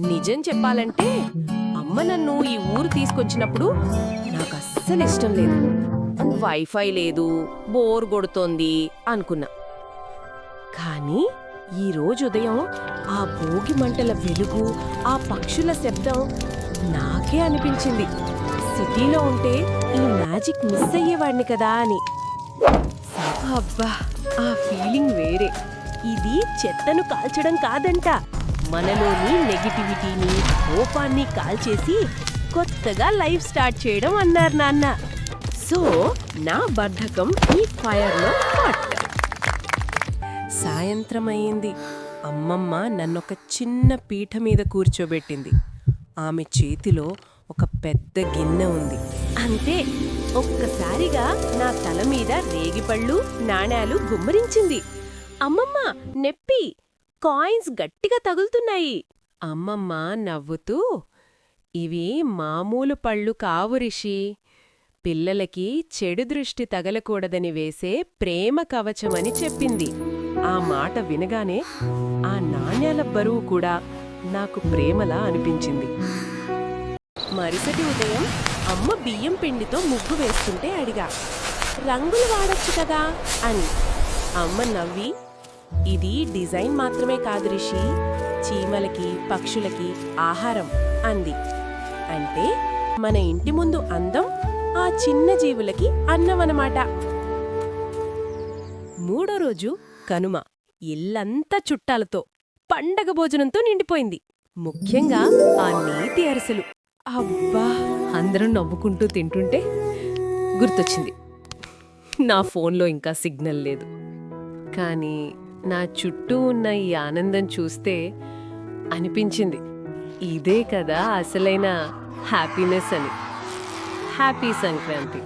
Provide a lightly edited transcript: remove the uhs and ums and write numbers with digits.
నిజం చెప్పాలంటే అమ్మ నన్ను ఈ ఊరు తీసుకొచ్చినప్పుడు నాకు అస్సలు ఇష్టం లేదు. వైఫై లేదు, బోర్ కొడుతోంది అనుకున్నా. కానీ ఈరోజు ఉదయం ఆ భోగి మంటల వెలుగు, ఆ పక్షుల శబ్దం నాకే అనిపించింది సిటీలో ఉంటే ఈ మ్యాజిక్ మిస్ అయ్యేవాడిని కదా అని. అబ్బా, ఆ ఫీలింగ్ వేరే. ఇది చెత్తను కాల్చడం కాదంట, మనలోని నెగిటివిటీని, కోపాన్ని కాల్చేసి కొత్తగా లైఫ్ స్టార్ట్ చేయడం అన్నారు నాన్న. సో నా బద్ధకం ఈ ఫైర్లో హాట్. సాయంత్రం అయింది. అమ్మమ్మ నన్నొక చిన్న పీట మీద కూర్చోబెట్టింది. ఆమె చేతిలో ఒక పెద్ద గిన్నె ఉంది. అంతే, ఒక్కసారిగా నా తల మీద రేగిపళ్ళు, నాణేలు గుమ్మరించింది. అమ్మమ్మ, నెప్పి, కాయిన్స్ గట్టిగా తగులుతున్నాయి. అమ్మమ్మ నవ్వుతూ, ఇవి మామూలు పళ్ళు కావు రిషి, పిల్లలకి చెడు దృష్టి తగలకూడదని వేసే ప్రేమ కవచమని చెప్పింది. ఆ మాట వినగానే ఆ నాణ్యాల బరువు కూడా నాకు ప్రేమలా అనిపించింది. మరుసటి ఉదయం అమ్మ బియ్యం పిండితో ముగ్గు వేస్తుంటే అడిగా, రంగులు వాడొచ్చు కదా అని. అమ్మ నవ్వి, ఇది డిజైన్ మాత్రమే కాదు రిషి, చీమలకి, పక్షులకి ఆహారం అంది. అంటే మన ఇంటి ముందు అందం ఆ చిన్న జీవులకి అన్నమనమాట. మూడో రోజు కనుమ. ఇల్లంతా చుట్టాలతో, పండగ భోజనంతో నిండిపోయింది. ముఖ్యంగా ఆ నేతి అరిసెలు. అబ్బా, అందరం నవ్వుకుంటూ తింటుంటే గుర్తొచ్చింది, నా ఫోన్లో ఇంకా సిగ్నల్ లేదు. కానీ నా చుట్టూ ఉన్న ఈ ఆనందం చూస్తే అనిపించింది, ఇదే కదా అసలైన హ్యాపీనెస్ అని. హ్యాపీ సంక్రాంతి.